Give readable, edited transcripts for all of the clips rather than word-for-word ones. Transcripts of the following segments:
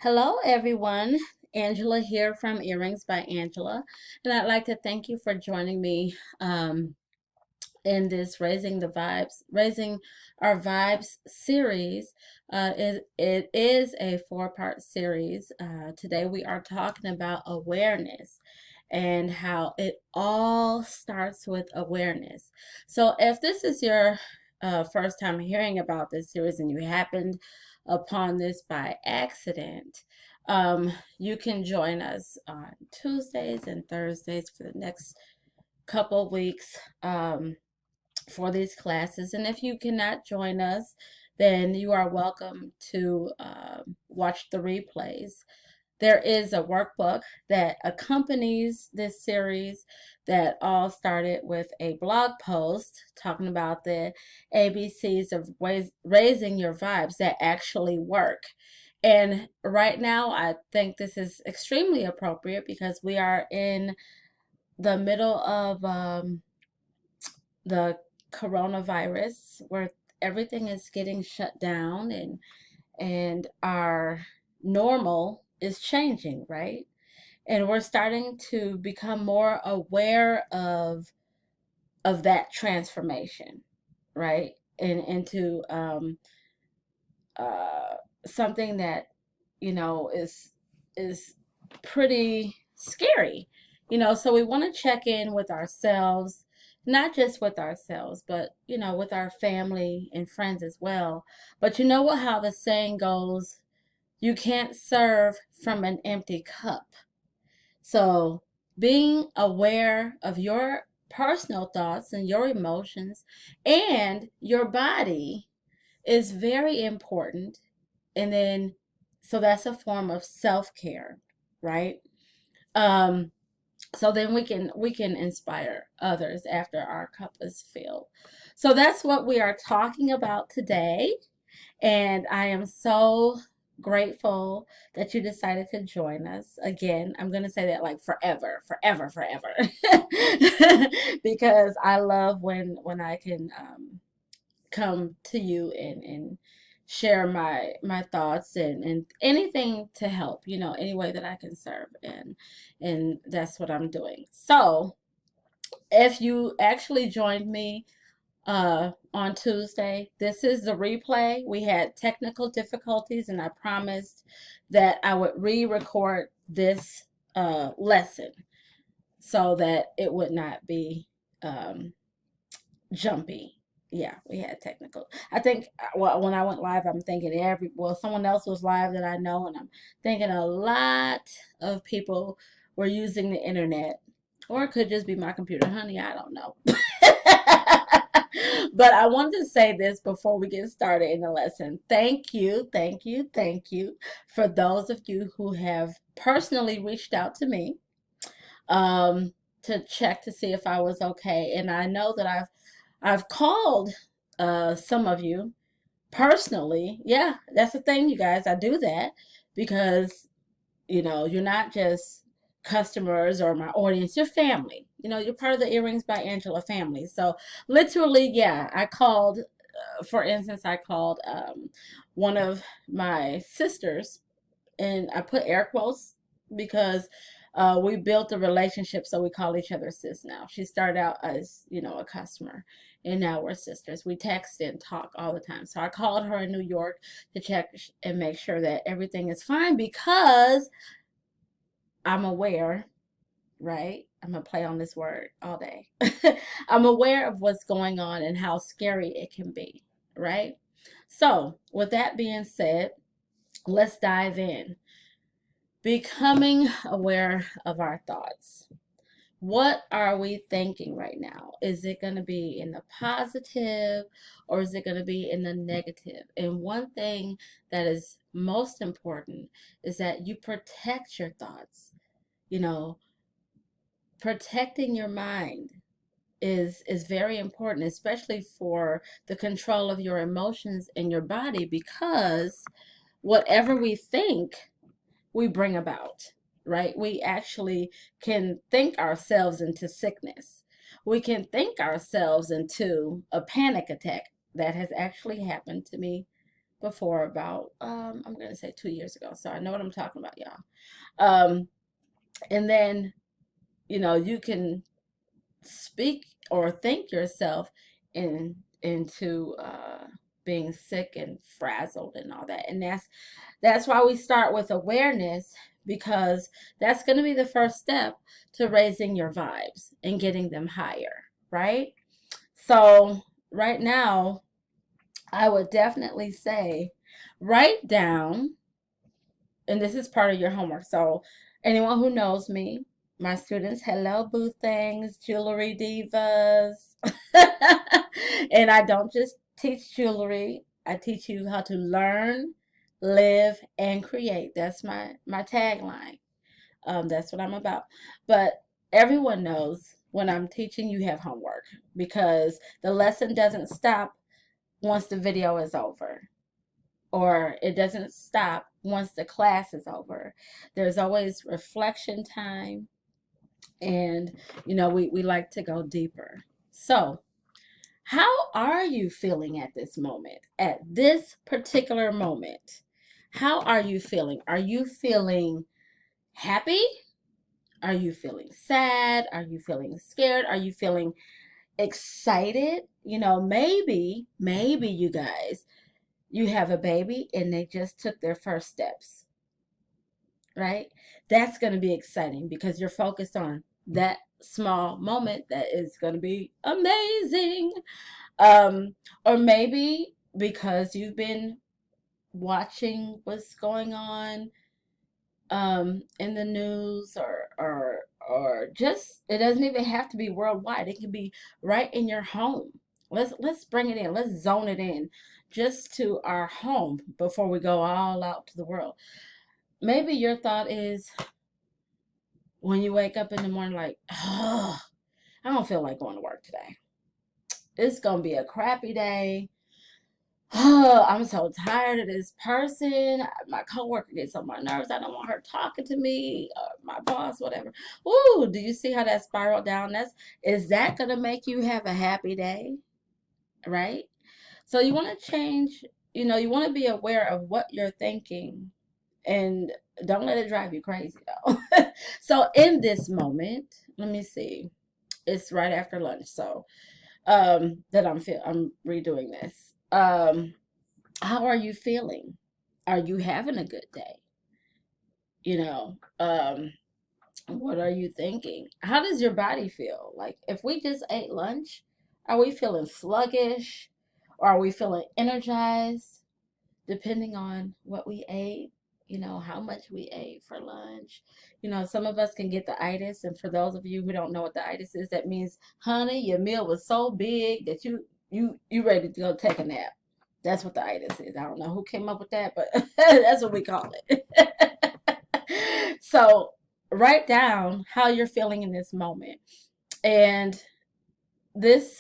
Hello, everyone. Angela here from Earrings by Angela, and I'd like to thank you for joining me in this Raising Our Vibes series. It is a four-part series. Today we are talking about awareness and how it all starts with awareness. So, if this is your first time hearing about this series and you happened upon this by accident, you can join us on Tuesdays and Thursdays for the next couple weeks. For these classes. And if you cannot join us, then you are welcome to watch the replays. There is a workbook that accompanies this series that all started with a blog post talking about the ABCs of raising your vibes that actually work. And right now, I think this is extremely appropriate because we are in the middle of the coronavirus where everything is getting shut down and our normal is changing, right? And we're starting to become more aware of that transformation, right? And into uh something that is pretty scary. So we want to check in with ourselves, not just with ourselves, but with our family and friends as well. But you know what, how the saying goes, you can't serve from an empty cup. So being aware of your personal thoughts and your emotions and your body is very important. And then, so that's a form of self-care, right? um so then we can inspire others after our cup is filled. So that's what we are talking about today, and I am so grateful that you decided to join us. Again, I'm going to say that like forever, forever, forever. Because I love when I can come to you and share my thoughts and anything to help, any way that I can serve, and that's what I'm doing. So if you actually joined me on Tuesday, this is the replay. We had technical difficulties, and I promised that I would re-record this lesson so that it would not be um jumpy. Yeah, we had technical. I think, well, when I went live, I'm thinking someone else was live that I know, and I'm thinking a lot of people were using the internet, or it could just be my computer, honey. I don't know. But I wanted to say this before we get started in the lesson. Thank you, thank you, thank you for those of you who have personally reached out to me um, to check to see if I was okay. And I know that I've called some of you personally. Yeah, that's the thing, you guys. I do that because, you're not just customers or my audience, you're family. You're part of the Earrings by Angela family. So literally, yeah, I called, for instance, I called one of my sisters, and I put air quotes because we built a relationship, so we call each other sis now. She started out as, a customer, and now we're sisters. We text and talk all the time. So I called her in New York to check and make sure that everything is fine because I'm aware, right? I'm going to play on this word all day. I'm aware of what's going on and how scary it can be, right? So, with that being said, let's dive in. Becoming aware of our thoughts. What are we thinking right now? Is it going to be in the positive or is it going to be in the negative? And one thing that is most important is that you protect your thoughts. You know, Protecting your mind is very important, especially for the control of your emotions and your body, because whatever we think we bring about, right? We actually can think ourselves into sickness. We can think ourselves into a panic attack. That has actually happened to me before about, I'm going to say 2 years ago. So I know what I'm talking about, y'all. Um, and then, you can speak or think yourself into being sick and frazzled and all that. And that's why we start with awareness, because that's going to be the first step to raising your vibes and getting them higher, right? So right now, I would definitely say write down, and this is part of your homework. So anyone who knows me, my students, hello, boo things, jewelry divas. And I don't just teach jewelry. I teach you how to learn, live, and create. That's my tagline. That's what I'm about. But everyone knows when I'm teaching, you have homework, because the lesson doesn't stop once the video is over, or it doesn't stop once the class is over. There's always reflection time, and we like to go deeper. So how are you feeling at this moment, at this particular moment? How are you feeling? Are you feeling happy? Are you feeling sad? Are you feeling scared? Are you feeling excited? Maybe you guys, you have a baby and they just took their first steps, right? That's going to be exciting because you're focused on that small moment that is going to be amazing. Um, or maybe because you've been watching what's going on in the news, or just, it doesn't even have to be worldwide. It can be right in your home. Let's bring it in. Let's zone it in just to our home before we go all out to the world. Maybe your thought is, when you wake up in the morning, like, oh, I don't feel like going to work today. It's gonna be a crappy day. Oh, I'm so tired of this person. My coworker gets on my nerves. I don't want her talking to me, my boss, whatever. Ooh, do you see how that spiraled down? Is that gonna make you have a happy day? Right? So you want to change, you want to be aware of what you're thinking, and don't let it drive you crazy though. So in this moment, let me see. It's right after lunch, so that I'm redoing this. How are you feeling? Are you having a good day? What are you thinking? How does your body feel? Like, if we just ate lunch, are we feeling sluggish, or are we feeling energized? Depending on what we ate, how much we ate for lunch. Some of us can get the itis, and for those of you who don't know what the itis is, that means, honey, your meal was so big that you ready to go take a nap. That's what the itis is. I don't know who came up with that, but that's what we call it. So write down how you're feeling in this moment. And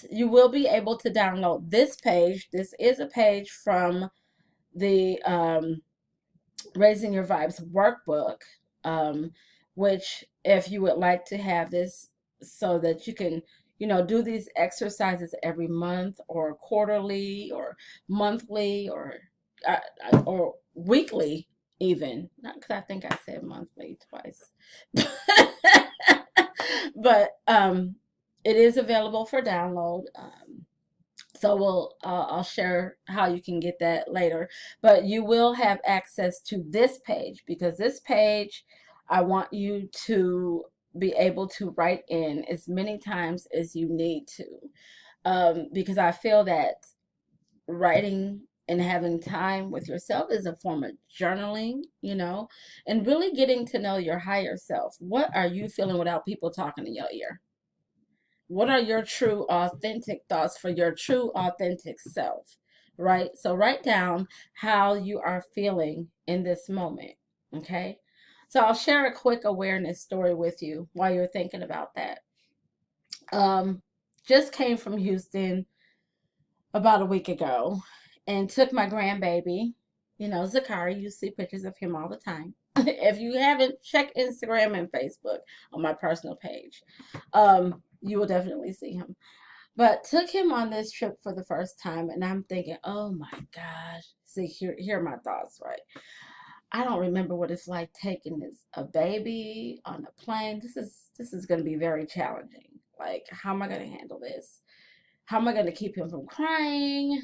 you will be able to download this page. This is a page from the Raising Your Vibes workbook, which, if you would like to have this so that you can, do these exercises every month, or quarterly, or monthly, or weekly, even. Not because I think I said monthly twice. But it is available for download. So I'll share how you can get that later, but you will have access to this page, because this page, I want you to be able to write in as many times as you need to, because I feel that writing and having time with yourself is a form of journaling, and really getting to know your higher self. What are you feeling without people talking in your ear? What are your true, authentic thoughts for your true, authentic self, right? So write down how you are feeling in this moment, okay? So I'll share a quick awareness story with you while you're thinking about that. Um, just came from Houston about a week ago, and took my grandbaby, Zakari. You see pictures of him all the time. If you haven't, check Instagram and Facebook on my personal page. You will definitely see him. But took him on this trip for the first time, and I'm thinking, oh my gosh, See, here are my thoughts, right? I don't remember what it's like taking a baby on a plane. This is going to be very challenging. Like, how am I going to handle this? How am I going to keep him from crying?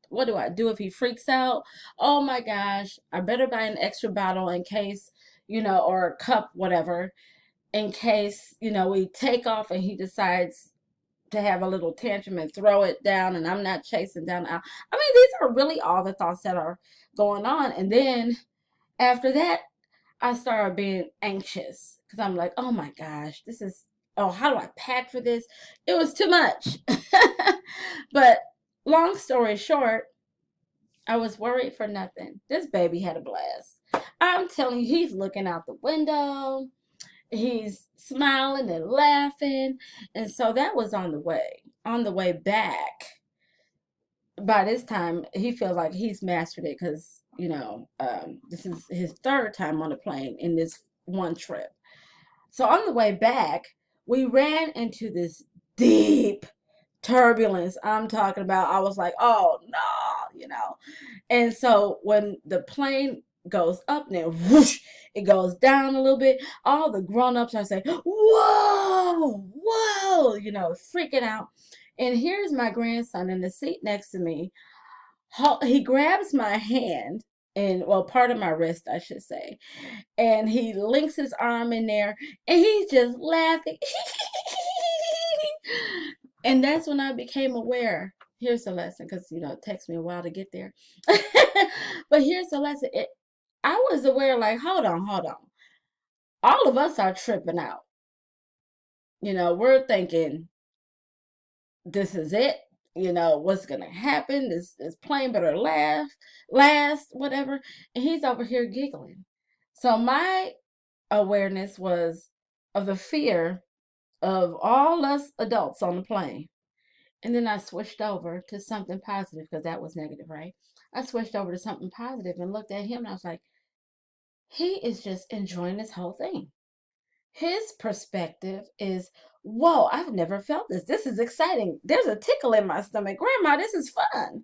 What do I do if he freaks out? Oh my gosh, I better buy an extra bottle in case, or a cup, whatever, in case, we take off and he decides to have a little tantrum and throw it down and I'm not chasing down. I mean, these are really all the thoughts that are going on. And then after that, I started being anxious because I'm like, oh my gosh, how do I pack for this? It was too much. But long story short, I was worried for nothing. This baby had a blast. I'm telling you, he's looking out the window. He's smiling and laughing. And so that was on the way. On the way back, by this time, he feels like he's mastered it because, this is his third time on the plane in this one trip. So on the way back, we ran into this deep turbulence. I'm talking about, I was like, oh no. And so when the plane goes up, then whoosh, it goes down a little bit. All the grown-ups are saying, whoa, whoa, freaking out. And here's my grandson in the seat next to me. He grabs my hand and, well, part of my wrist, I should say, and he links his arm in there and he's just laughing. And that's when I became aware. Here's the lesson, because it takes me a while to get there. But here's the lesson. I was aware, like, hold on. All of us are tripping out. We're thinking, this is it. What's gonna happen? This plane better last, whatever. And he's over here giggling. So my awareness was of the fear of all us adults on the plane. And then I switched over to something positive because that was negative, right? I switched over to something positive and looked at him and I was like, he is just enjoying this whole thing. His perspective is, whoa, I've never felt this. This is exciting. There's a tickle in my stomach. Grandma, this is fun.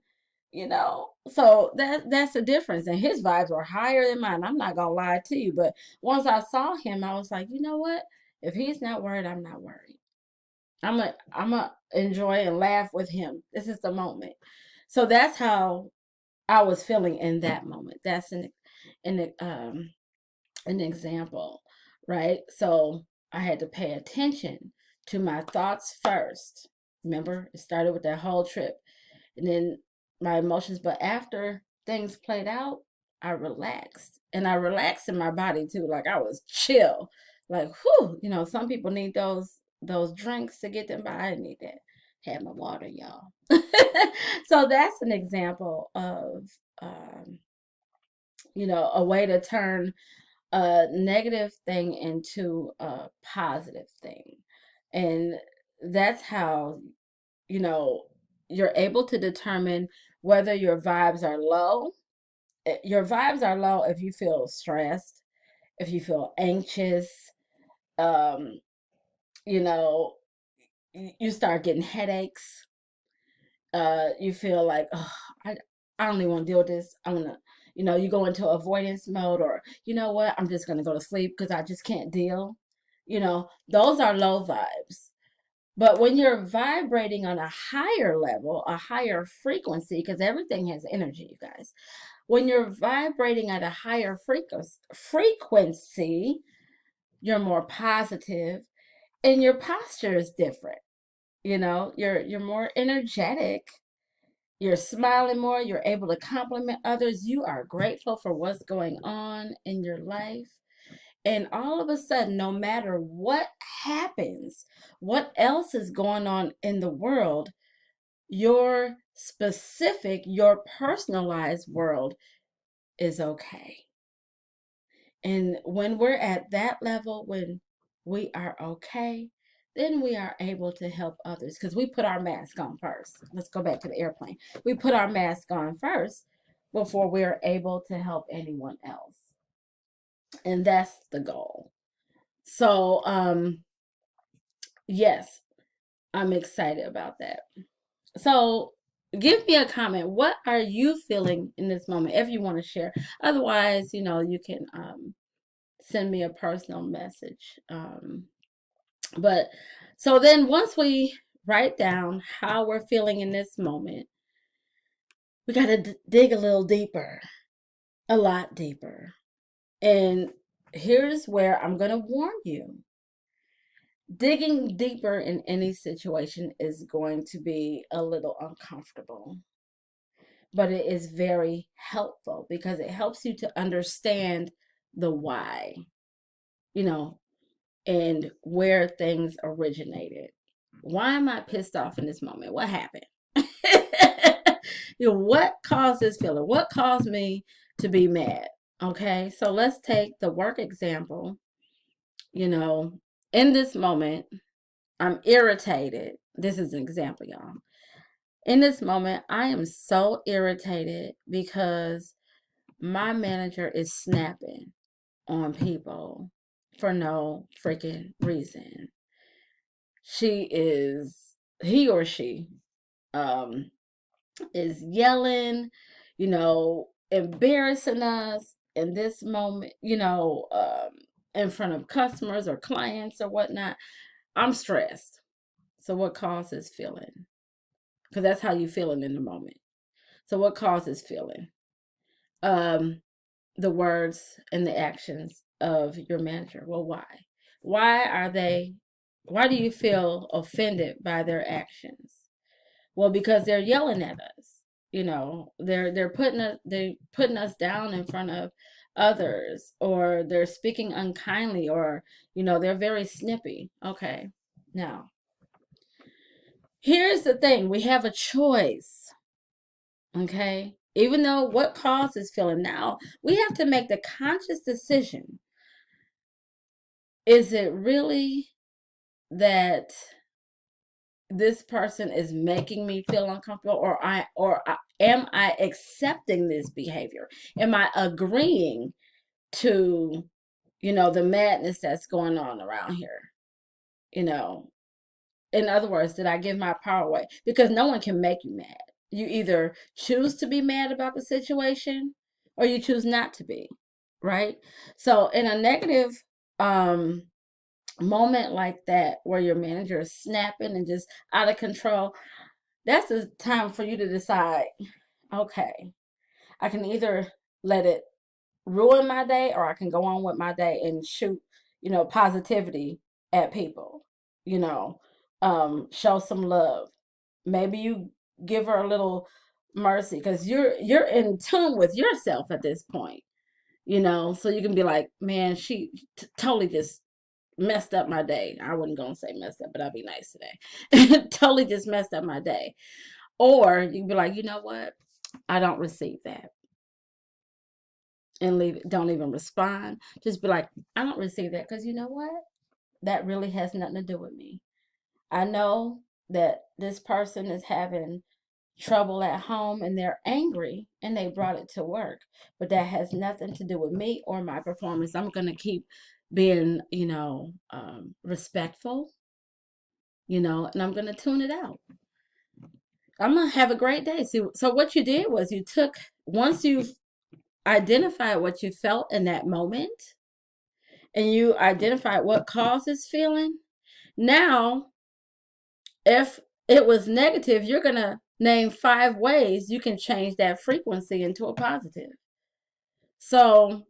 So that's the difference. And his vibes were higher than mine. I'm not gonna lie to you, but once I saw him, I was like, you know what? If he's not worried, I'm not worried. I'm a enjoy and laugh with him. This is the moment. So that's how I was feeling in that moment. That's an an example, right? So I had to pay attention to my thoughts first. Remember, it started with that whole trip, and then my emotions. But after things played out, I relaxed, and I relaxed in my body too. Like I was chill. Like, whew, some people need those drinks to get them by. I didn't need that. Had my water, y'all. So that's an example of um, a way to turn a negative thing into a positive thing. And that's how, you know, you're able to determine whether your vibes are low. Your vibes are low if you feel stressed, if you feel anxious, um, you know, you start getting headaches. You feel like, oh, I don't even want to deal with this. I want to, you go into avoidance mode, or you know what, I'm just going to go to sleep because I just can't deal. Those are low vibes. But when you're vibrating on a higher level, a higher frequency, because everything has energy, you guys. When you're vibrating at a higher frequency, you're more positive, and your posture is different. You're more energetic. You're smiling more. You're able to compliment others. You are grateful for what's going on in your life. And all of a sudden, no matter what happens, what else is going on in the world, your specific, your personalized world is okay. And when we're at that level, when we are okay, then we are able to help others because we put our mask on first. Let's go back to the airplane. We put our mask on first before we're able to help anyone else. And that's the goal. So, yes, I'm excited about that. So, give me a comment. What are you feeling in this moment if you want to share? Otherwise, you can send me a personal message. But so then once we write down how we're feeling in this moment, we got to dig a little deeper, a lot deeper. And here's where I'm going to warn you. Digging deeper in any situation is going to be a little uncomfortable, but it is very helpful because it helps you to understand the why, you know, and where things originated. Why am I pissed off in this moment? What happened? What caused this feeling? What caused me to be mad? Okay, so let's take the work example. In this moment, I'm irritated. This is an example, y'all. In this moment, I am so irritated because my manager is snapping on people for no freaking reason. He or she um is yelling, embarrassing us in this moment, in front of customers or clients or whatnot. I'm stressed. So what causes feeling? Because that's how you feeling in the moment. So what causes feeling? Um, the words and the actions of your manager. Well, why? Why are they? Why do you feel offended by their actions? Well, because they're yelling at us. They're putting us down in front of others, or they're speaking unkindly, or they're very snippy. Okay, now here's the thing: we have a choice. Okay, even though what causes feeling, now we have to make the conscious decision. Is it really that this person is making me feel uncomfortable, am I accepting this behavior? Am I agreeing to the madness that's going on around here? you know in other words, did I give my power away? Because no one can make you mad. You either choose to be mad about the situation, or you choose not to be, right? So in a negative um moment like that, where your manager is snapping and just out of control, that's the time for you to decide, okay, I can either let it ruin my day, or I can go on with my day and shoot, positivity at people, you know, show some love. Maybe you give her a little mercy because you're in tune with yourself at this point, so you can be like, man, she totally just messed up my day. I wasn't gonna say messed up, but I'll be nice today. Totally just messed up my day. Or you can be like, you know what? I don't receive that. And leave it. Don't even respond. Just be like, I don't receive that, because you know what? That really has nothing to do with me. I know that this person is having trouble at home and they're angry and they brought it to work, but that has nothing to do with me or my performance. I'm going to keep being, respectful, and I'm going to tune it out. I'm going to have a great day. So what you did was, once you've identified what you felt in that moment, and you identified what causes feeling, now if it was negative, you're going to name 5 ways you can change that frequency into a positive. So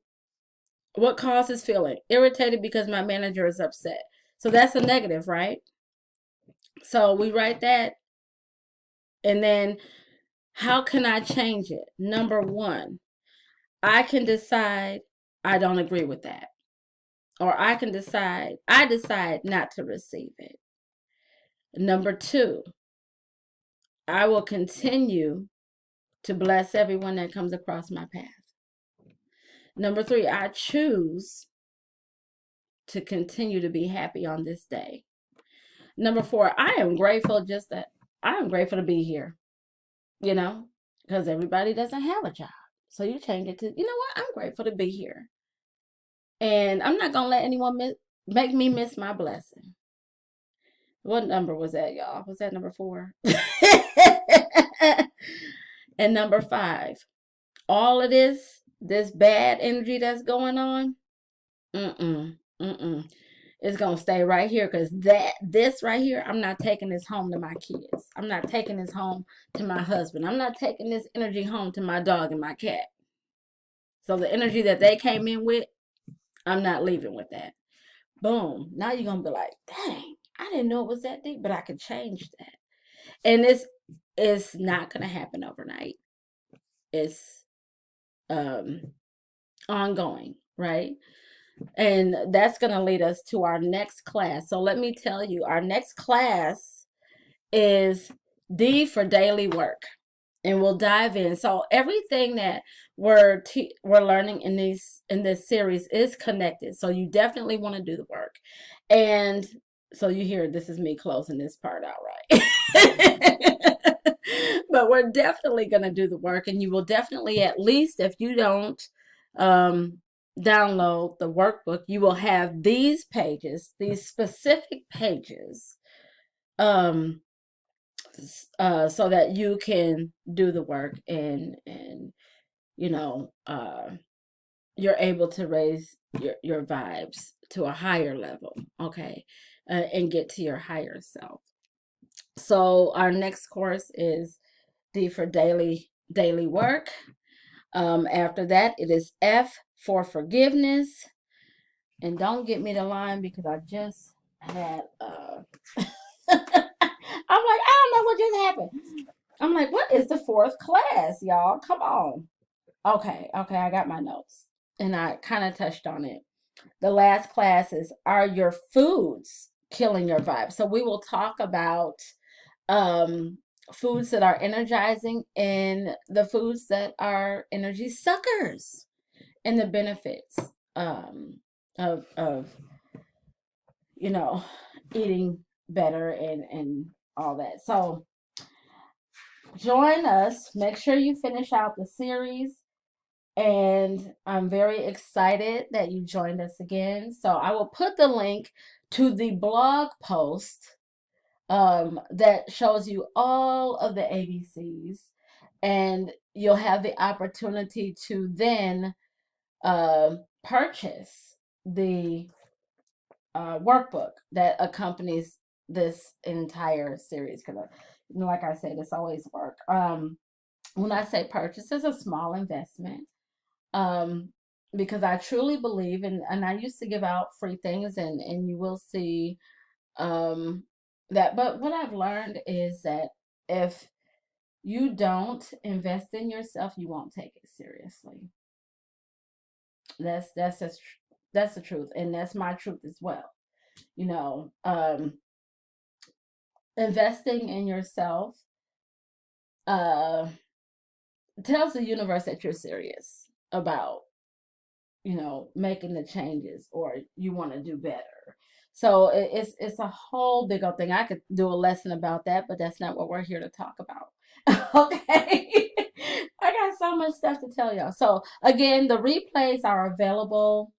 what causes feeling? Irritated because my manager is upset. So that's a negative, right? So we write that. And then how can I change it? Number 1, I can decide I don't agree with that. Or I decide not to receive it. Number 2, I will continue to bless everyone that comes across my path. Number 3, I choose to continue to be happy on this day. Number 4, I am grateful to be here, because everybody doesn't have a job. So you change it to, you know what? I'm grateful to be here. And I'm not going to let anyone make me miss my blessing. What number was that, y'all? Was that number 4? And number 5, all of this bad energy that's going on, mm-mm, mm-mm. It's gonna stay right here because this right here, I'm not taking this home to my kids. I'm not taking this home to my husband. I'm not taking this energy home to my dog and my cat. So the energy that they came in with, I'm not leaving with that. Boom. Now you're gonna be like, dang, I didn't know it was that deep, but I could change that. And this is not gonna happen overnight. It's um ongoing, right? And that's going to lead us to our next class. So let me tell you, our next class is D for daily work. And we'll dive in. So everything that we're learning in this series is connected. So you definitely want to do the work. And so you hear this is me closing this part out, right? But we're definitely going to do the work, and you will definitely, at least if you don't download the workbook, you will have these pages, these specific pages, so that you can do the work, and you know, you're able to raise your vibes to a higher level, okay, and get to your higher self. So our next course is D for daily work. After that, it is F for forgiveness. And don't get me the line because I just had I'm like, I don't know what just happened. I'm like, what is the 4th class, y'all? Come on. Okay, I got my notes. And I kind of touched on it. The last class is, are your foods killing your vibe? So we will talk about um foods that are energizing and the foods that are energy suckers, and the benefits of you know, eating better and all that. So join us. Make sure you finish out the series. And I'm very excited that you joined us again. So I will put the link to the blog post that shows you all of the ABCs. And you'll have the opportunity to then purchase the workbook that accompanies this entire series. Because, like I said, it's always work. When I say purchase, it's a small investment. Because I truly believe, and I used to give out free things, and you will see that. But what I've learned is that if you don't invest in yourself, you won't take it seriously. That's the truth, and that's my truth as well. You know, investing in yourself uh, tells the universe that you're serious about, you know, making the changes, or you want to do better. So it's a whole big old thing. I could do a lesson about that, but that's not what we're here to talk about. Okay. I got so much stuff to tell y'all. So again, the replays are available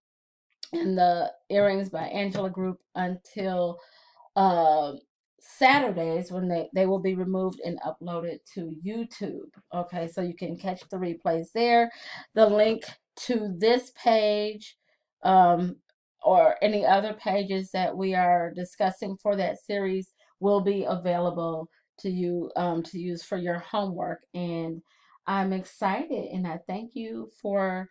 in the Earrings by Angela group until uh, Saturdays, when they will be removed and uploaded to YouTube. Okay, so you can catch the replays there. The link to this page, um, or any other pages that we are discussing for that series, will be available to you to use for your homework. And I'm excited, and I thank you for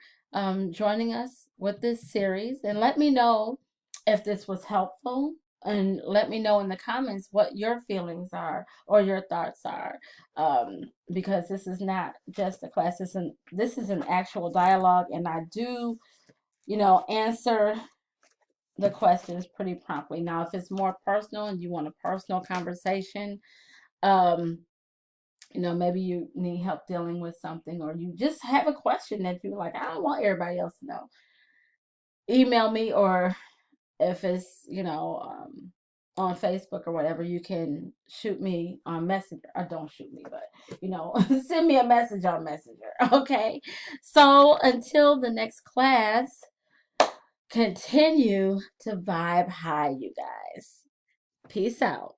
joining us with this series. And let me know if this was helpful, and let me know in the comments what your feelings are or your thoughts are, because this is not just a class. This is an actual dialogue, and I do, you know, answer the questions pretty promptly. Now, if it's more personal and you want a personal conversation, um, you know, maybe you need help dealing with something, or you just have a question that you're like, I don't want everybody else to know, email me. Or if it's, you know, on Facebook or whatever, you can shoot me on Messenger. Or don't shoot me, but, you know, send me a message on Messenger. Okay. So until the next class, continue to vibe high, you guys. Peace out.